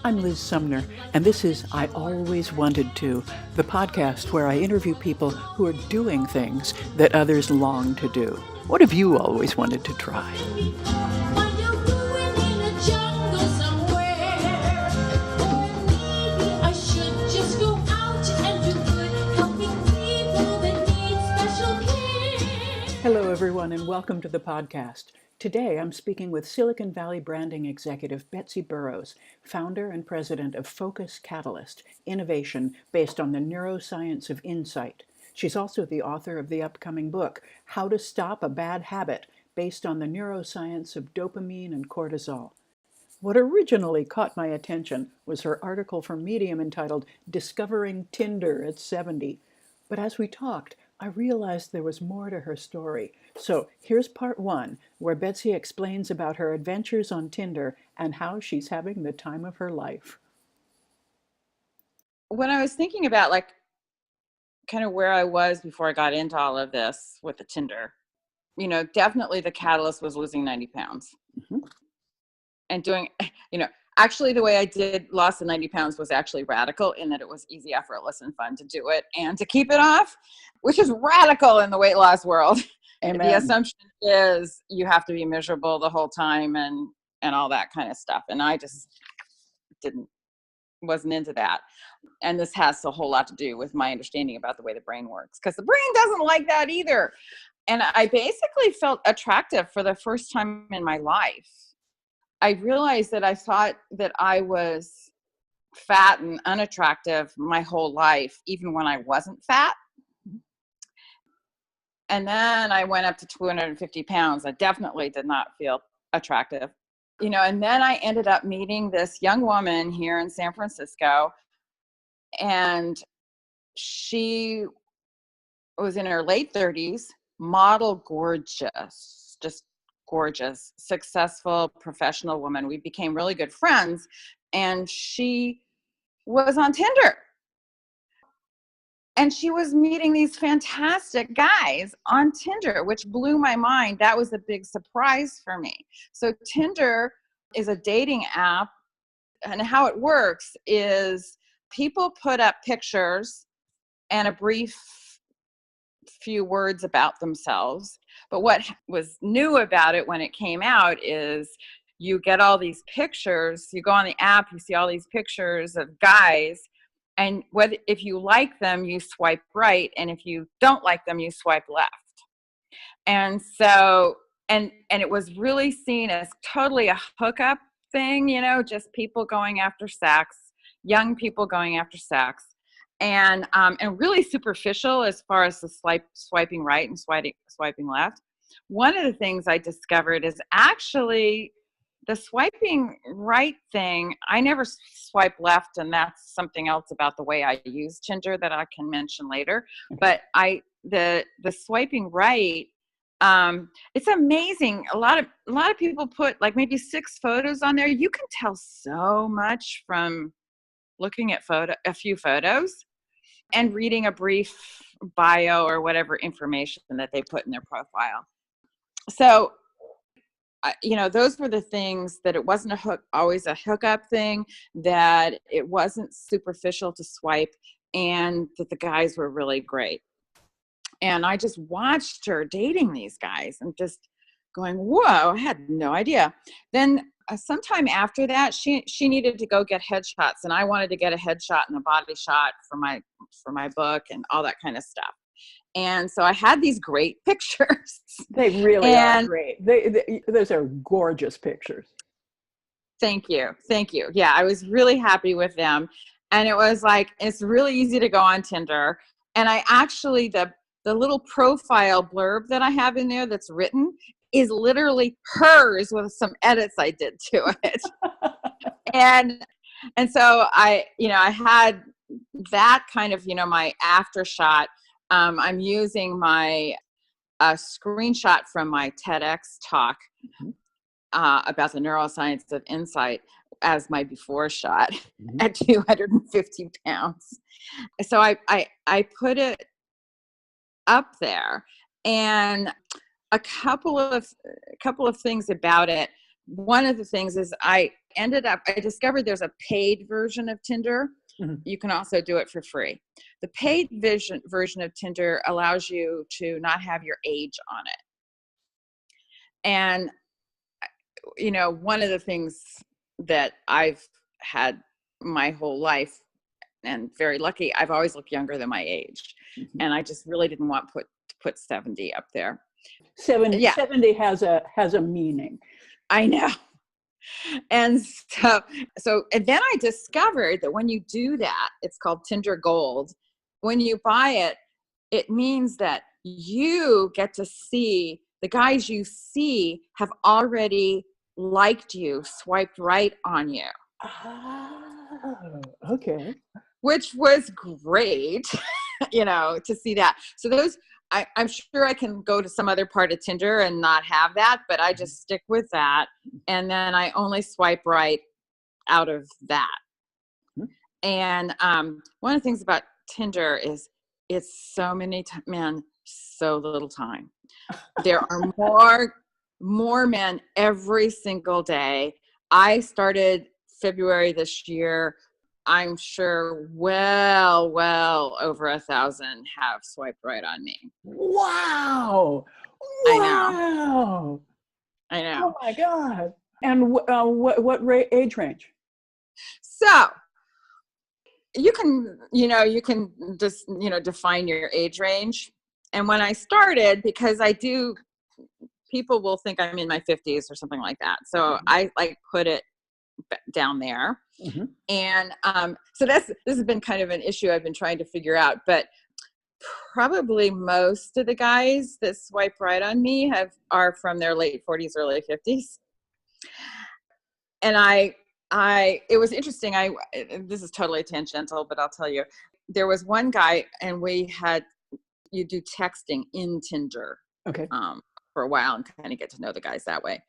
I'm Liz Sumner, and this is I Always Wanted To, the podcast where I interview people who are doing things that others long to do. What have you always wanted to try? Hello, everyone, and welcome to the podcast. Today, I'm speaking with Silicon Valley branding executive Betsy Burroughs, founder and president of FocusCatalyst, innovation based on the neuroscience of insight. She's also the author of the upcoming book, How to Stop a Bad Habit, based on the neuroscience of dopamine and cortisol. What originally caught my attention was her article for Medium entitled Discovering Tinder at 70. But as we talked, I realized there was more to her story. So here's part one, where Betsy explains about her adventures on Tinder and how she's having the time of her life. When I was thinking about kind of where I was before I got into all of this with the Tinder, definitely the catalyst was losing 90 pounds. Mm-hmm. And doing, actually the way I lost the 90 pounds was actually radical in that it was easy, effortless, and fun to do it and to keep it off, which is radical in the weight loss world. Amen. The assumption is you have to be miserable the whole time and all that kind of stuff. And I just wasn't into that. And this has a whole lot to do with my understanding about the way the brain works, because the brain doesn't like that either. And I basically felt attractive for the first time in my life. I realized that I thought that I was fat and unattractive my whole life, even when I wasn't fat. And then I went up to 250 pounds. I definitely did not feel attractive. And then I ended up meeting this young woman here in San Francisco, and she was in her late 30s, model gorgeous, just gorgeous, successful, professional woman. We became really good friends, and she was on Tinder. And she was meeting these fantastic guys on Tinder, which blew my mind. That was a big surprise for me. So Tinder is a dating app, and how it works is people put up pictures and a brief few words about themselves. But what was new about it when it came out is you get all these pictures, you go on the app, you see all these pictures of guys, and if you like them, you swipe right, and if you don't like them, you swipe left. And so, and it was really seen as totally a hookup thing, just people going after sex, young people going after sex. And really superficial as far as the swiping right and swiping left. One of the things I discovered is actually the swiping right thing. I never swipe left, and that's something else about the way I use Tinder that I can mention later. But the swiping right, it's amazing. A lot of people put like maybe 6 photos on there. You can tell so much from looking at a few photos and reading a brief bio or whatever information that they put in their profile. So, those were the things that it wasn't always a hookup thing, that it wasn't superficial to swipe, and that the guys were really great. And I just watched her dating these guys and just going, whoa, I had no idea. Then sometime after that, she needed to go get headshots, and I wanted to get a headshot and a body shot for my book and all that kind of stuff. And so I had these great pictures. They really are great. Those are gorgeous pictures. Thank you. Yeah, I was really happy with them. And it was like, it's really easy to go on Tinder. And I actually, the little profile blurb that I have in there that's written is literally hers with some edits I did to it. and so I had that kind of, my after shot. I'm using my screenshot from my TEDx talk about the neuroscience of insight as my before shot at 250 pounds. So I put it up there, and a couple of things about it one of the things is I discovered there's a paid version of Tinder. Mm-hmm. You can also do it for free. The paid version of Tinder allows you to not have your age on it. And, one of the things that I've had my whole life, and very lucky, I've always looked younger than my age. Mm-hmm. And I just really didn't want to put 70 up there. 70, Yeah. 70 has a meaning. I know. And and then I discovered that when you do that, it's called Tinder Gold. When you buy it, it means that you get to see the guys you see have already liked you, swiped right on you. Oh, okay. Which was great, to see that. So I'm sure I can go to some other part of Tinder and not have that, but I just stick with that. And then I only swipe right out of that. Mm-hmm. And one of the things about Tinder is it's so many so little time. There are more men every single day. I started February this year. I'm sure well over 1,000 have swiped right on me. Wow. I know. Wow. I know. Oh my God. And what age range? So you can just, define your age range. And when I started, because people will think I'm in my 50s or something like that. So I put it down there. Mm-hmm. And so this has been kind of an issue I've been trying to figure out, but probably most of the guys that swipe right on me are from their late 40s, early 50s. And it was interesting. This is totally tangential, but I'll tell you, there was one guy and you do texting in Tinder. Okay. For a while and kind of get to know the guys that way.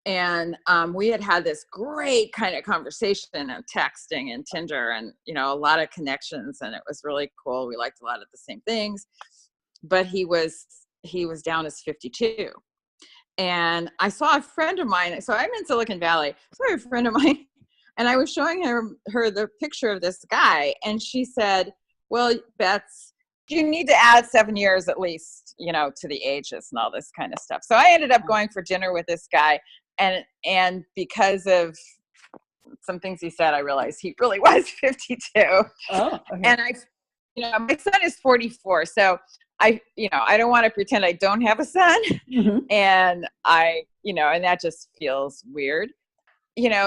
And we had this great kind of conversation and texting and Tinder and, a lot of connections, and it was really cool. We liked a lot of the same things, but he was down as 52. And I saw a friend of mine. So I'm in Silicon Valley. I saw a friend of mine and I was showing her the picture of this guy. And she said, well, Bets, you need to add 7 years at least, to the ages and all this kind of stuff. So I ended up going for dinner with this guy. And because of some things he said, I realized he really was 52. Oh, okay. And my son is 44. So I don't want to pretend I don't have a son. Mm-hmm. And and that just feels weird.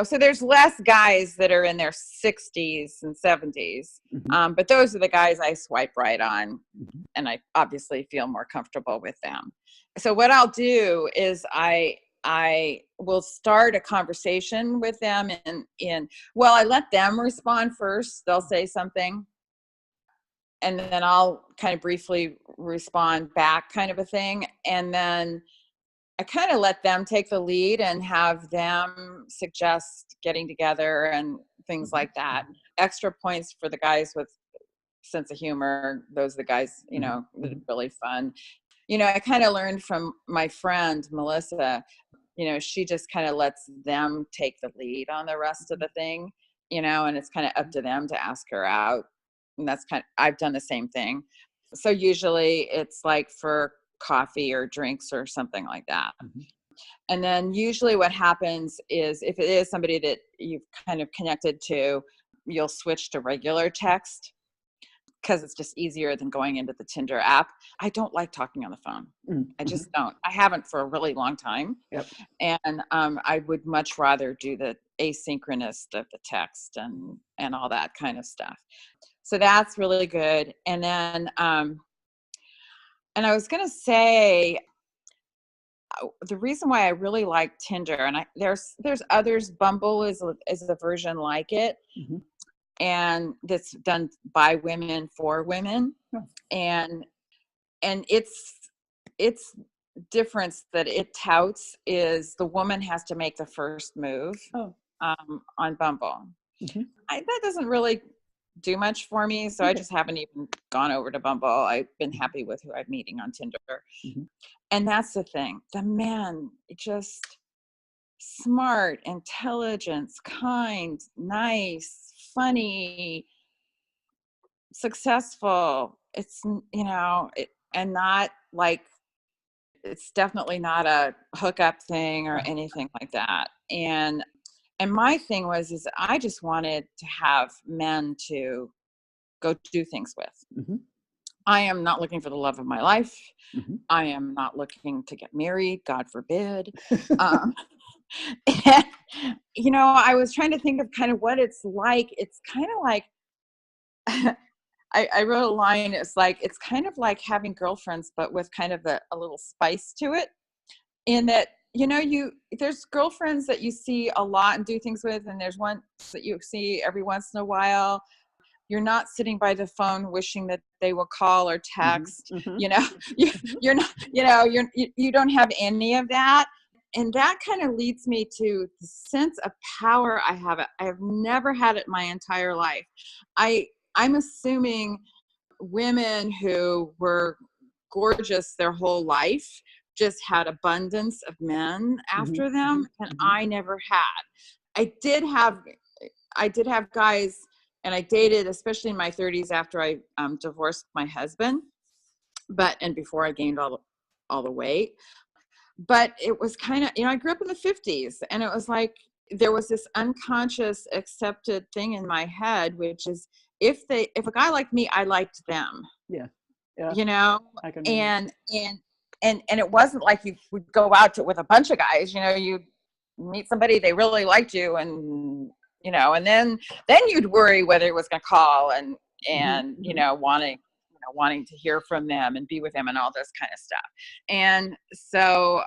So there's less guys that are in their 60s and 70s. Mm-hmm. But those are the guys I swipe right on. Mm-hmm. And I obviously feel more comfortable with them. So what I'll do is I will start a conversation with them I let them respond first. They'll say something. And then I'll kind of briefly respond back, kind of a thing. And then I kind of let them take the lead and have them suggest getting together and things like that. Extra points for the guys with sense of humor. Those are the guys, that are really fun. I kind of learned from my friend, Melissa, she just kind of lets them take the lead on the rest of the thing, and it's kind of up to them to ask her out. And I've done the same thing. So usually it's like for coffee or drinks or something like that. Mm-hmm. And then usually what happens is if it is somebody that you've kind of connected to, you'll switch to regular text because it's just easier than going into the Tinder app. I don't like talking on the phone. Mm-hmm. I just don't. I haven't for a really long time. Yep. And I would much rather do the asynchronous of the text and all that kind of stuff. So that's really good. And then and I was going to say, the reason why I really like Tinder, and there's others, Bumble is a version like it, mm-hmm. and that's done by women for women, and its difference that it touts is the woman has to make the first move on Bumble. Mm-hmm. That doesn't really do much for me, so I just haven't even gone over to Bumble. I've been happy with who I'm meeting on Tinder. Mm-hmm. And that's the thing. The men just smart, intelligent, kind, nice, funny, successful. It's, and not like, it's definitely not a hookup thing or anything like that. And my thing is I just wanted to have men to go do things with. Mm-hmm. I am not looking for the love of my life. Mm-hmm. I am not looking to get married, God forbid. Um, and, I was trying to think of kind of what it's like. It's kind of like, I wrote a line. It's like, it's kind of like having girlfriends, but with kind of a little spice to it, in that, there's girlfriends that you see a lot and do things with, and there's ones that you see every once in a while. You're not sitting by the phone wishing that they will call or text. Mm-hmm. You're not, you don't have any of that. And that kind of leads me to the sense of power I have. I have never had it my entire life. I'm assuming women who were gorgeous their whole life just had abundance of men after them, and I never had. I did have guys, and I dated, especially in my 30s after I divorced my husband, and before I gained all the weight. But it was kind of, I grew up in the 50s, and it was like there was this unconscious accepted thing in my head, which is if a guy liked me, I liked them. Yeah. I can and it wasn't like you would go out with a bunch of guys. You meet somebody, they really liked you, and and then you'd worry whether it was going to call and wanting to hear from them and be with them and all this kind of stuff. And so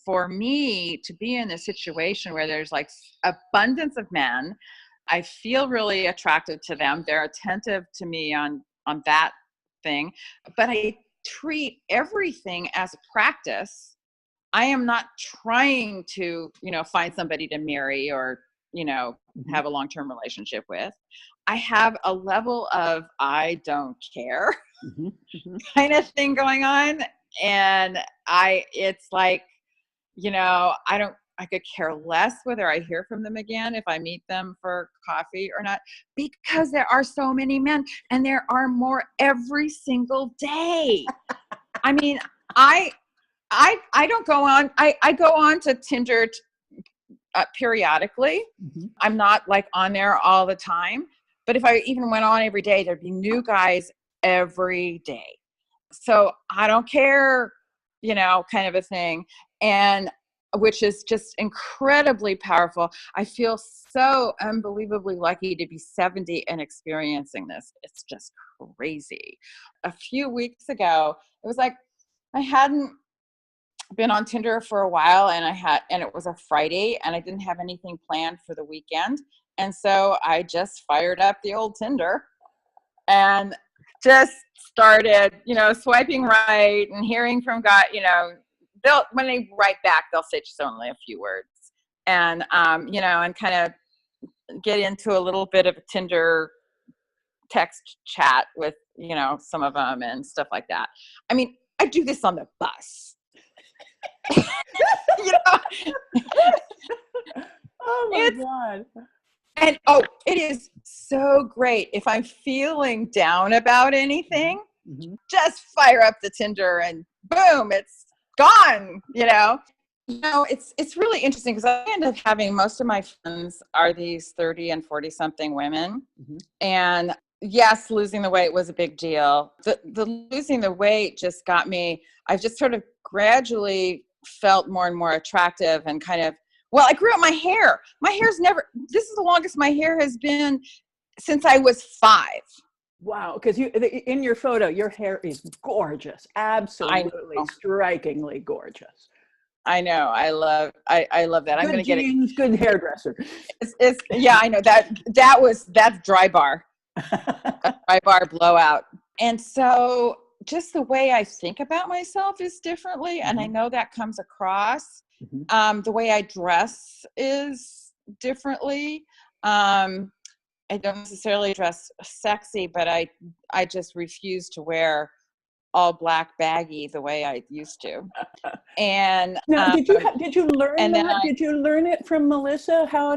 for me to be in a situation where there's like abundance of men, I feel really attracted to them. They're attentive to me on that thing, but I treat everything as a practice. I am not trying to, find somebody to marry or, have a long-term relationship with. I have a level of I don't care kind of thing going on. And it's like, I could care less whether I hear from them again if I meet them for coffee or not, because there are so many men, and there are more every single day. I mean, I don't go on. I go on to Tinder periodically. I'm not like on there all the time, but if I even went on every day, there'd be new guys every day. So I don't care, kind of a thing. And which is just incredibly powerful. I feel so unbelievably lucky to be 70 and experiencing this. It's just crazy. A few weeks ago, it was like I hadn't been on Tinder for a while, and it was a Friday, and I didn't have anything planned for the weekend. And so I just fired up the old Tinder and just started, swiping right and hearing from God, when they write back, they'll say just only a few words, and, and kind of get into a little bit of a Tinder text chat with, some of them and stuff like that. I mean, I do this on the bus. Oh my God. And it is so great. If I'm feeling down about anything, just fire up the Tinder and boom, it's gone. It's really interesting because I end up having most of my friends are these 30 and 40 something women. And yes, losing the weight was a big deal. The losing the weight just got me, I've just sort of gradually felt more and more attractive and kind of, well, I grew out my hair. My hair's this is the longest my hair has been since I was 5. Wow. Because in your photo, your hair is gorgeous. Absolutely strikingly gorgeous. I know. I love that. I'm going to get it. Good hairdresser. Yeah, I know that's dry bar. A dry bar blowout. And so just the way I think about myself is differently. And I know that comes across. The way I dress is differently. I don't necessarily dress sexy, but I just refuse to wear all black baggy the way I used to. And now, did you learn and that? Did you learn it from Melissa how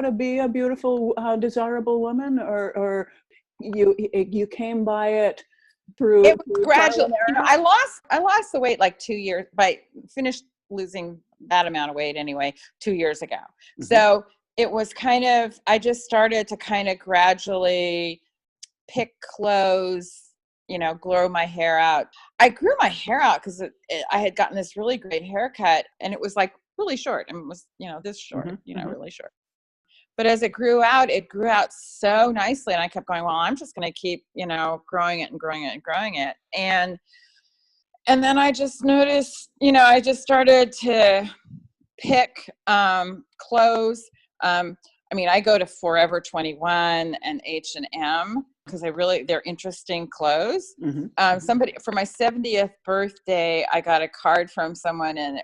to be a beautiful, desirable woman, or you came by it through it was gradual. trial and error? I lost the weight like 2 years, but finished losing that amount of weight anyway 2 years ago. Mm-hmm. So it was kind of, I just started to kind of gradually pick clothes, grow my hair out. I grew my hair out because I had gotten this really great haircut, and it was like really short. And it was, this short, mm-hmm. Really short. But as it grew out so nicely. And I kept going, well, I'm just going to keep, growing it and growing it and growing it. And then I just noticed, I just started to pick clothes. I go to Forever 21 and H&M because they're interesting clothes. Mm-hmm. Somebody, for my 70th birthday, I got a card from someone, and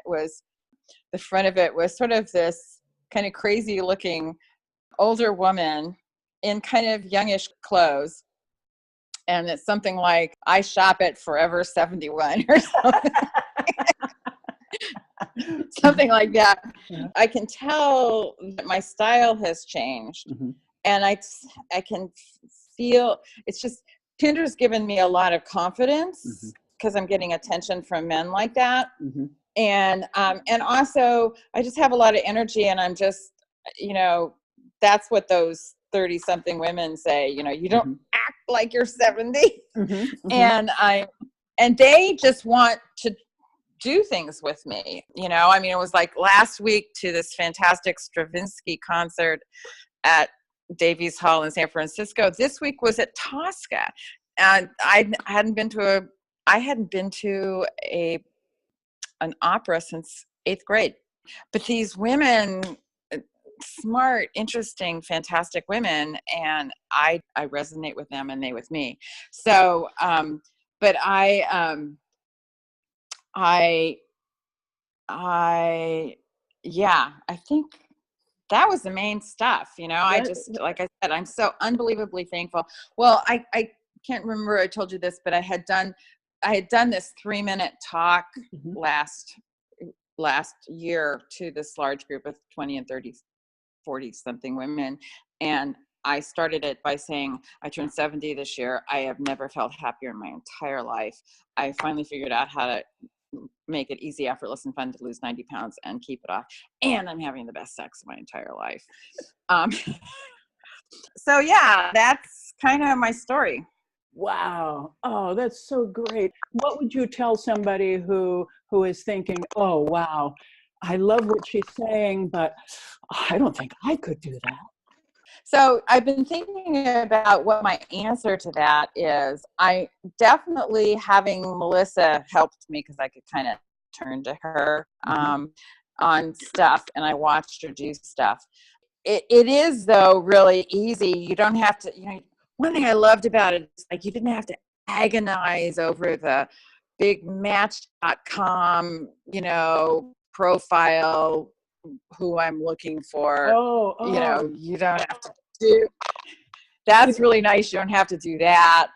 the front of it was sort of this kind of crazy looking older woman in kind of youngish clothes. And it's something like, I shop at Forever 71 or something. Something like that. Yeah. I can tell that my style has changed. Mm-hmm. And I can feel, it's just, Tinder's given me a lot of confidence because I'm getting attention from men like that. Mm-hmm. And also I just have a lot of energy, and I'm just, that's what those 30 something women say, you don't act like you're 70. Mm-hmm. And they just want to do things with me. It was like last week to this fantastic Stravinsky concert at Davies Hall in San Francisco. This week was at Tosca, and I hadn't been to an opera since 8th grade. But these women, smart, interesting, fantastic women, and I resonate with them, and they with me. So, but I think that was the main stuff, I just, like I said, I'm so unbelievably thankful. Well, I can't remember I told you this, but I had done this 3-minute talk last year to this large group of 20 and 30, 40 something women. And I started it by saying, I turned 70 this year. I have never felt happier in my entire life. I finally figured out how to make it easy, effortless, and fun to lose 90 pounds and keep it off. And I'm having the best sex of my entire life. So yeah, that's kind of my story. Wow. Oh, that's so great. What would you tell somebody who is thinking, oh, wow, I love what she's saying, but I don't think I could do that? So I've been thinking about what my answer to that is. I definitely, having Melissa helped me because I could kind of turn to her on stuff, and I watched her do stuff. It is, though, really easy. You don't have to, one thing I loved about it is like you didn't have to agonize over the big Match.com, profile, who I'm looking for. You don't have to do. That's really nice. You don't have to do that.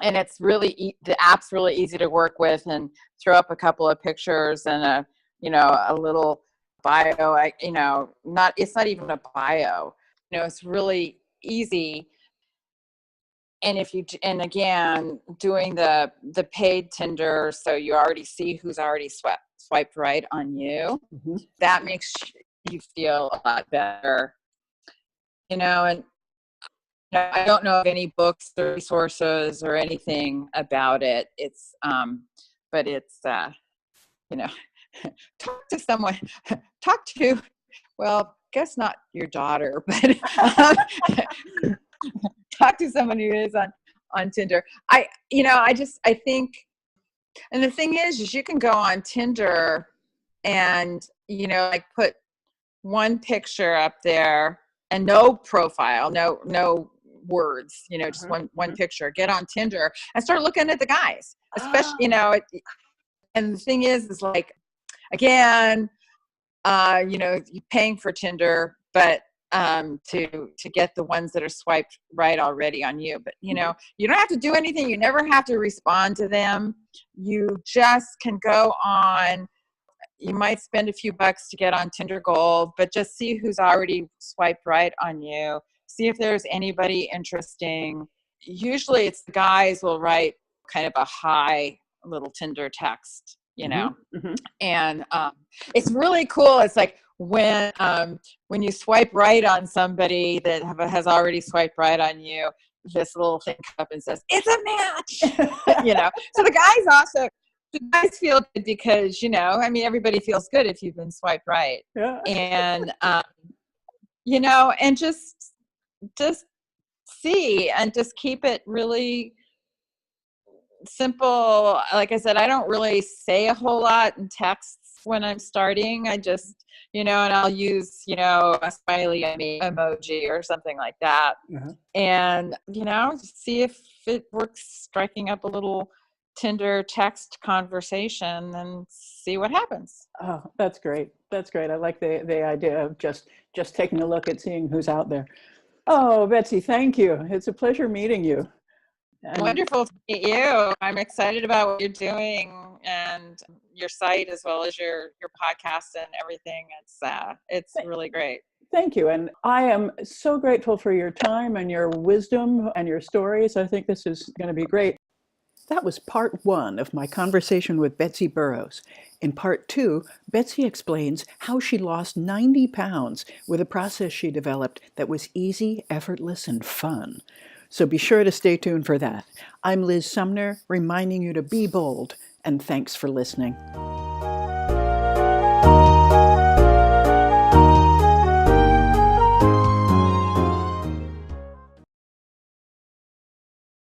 And it's really, the app's really easy to work with, and throw up a couple of pictures and a little bio. It's not even a bio. It's really easy. And again, doing the paid Tinder, so you already see who's already swiped right on you. Mm-hmm. That makes you feel a lot better, and I don't know of any books or resources or anything about it. It's, but it's, talk to someone, well, guess not your daughter, but talk to someone who is on Tinder. I think, and the thing is you can go on Tinder and, put one picture up there and no profile, no words, just one picture, get on Tinder and start looking at the guys, especially, and the thing is like, again, you're paying for Tinder, but to get the ones that are swiped right already on you. But you know, you don't have to do anything. You never have to respond to them. You just can go on. You might spend a few bucks to get on Tinder Gold, but just see who's already swiped right on you. See if there's anybody interesting. Usually it's the guys will write kind of a hi little Tinder text, you know. And it's really cool. It's like when you swipe right on somebody that has already swiped right on you, this little thing comes up and says, it's a match, you know. So the guys feel good because, you know, I mean, everybody feels good if you've been swiped right. Yeah. And, you know, and just see and just keep it really simple. Like I said, I don't really say a whole lot in texts when I'm starting. I just, you know, and I'll use, you know, a smiley emoji or something like that. And, you know, see if it works, striking up a little Tinder text conversation and see what happens. Oh, that's great. That's great. I like the idea of just taking a look at seeing who's out there. Oh, Betsy, thank you. It's a pleasure meeting you. And wonderful to meet you. I'm excited about what you're doing and your site as well as your podcast and everything. It's really great. Thank you. And I am so grateful for your time and your wisdom and your stories. I think this is going to be great. That was part 1 of my conversation with Betsy Burroughs. In part 2, Betsy explains how she lost 90 pounds with a process she developed that was easy, effortless, and fun. So be sure to stay tuned for that. I'm Liz Sumner, reminding you to be bold, and thanks for listening.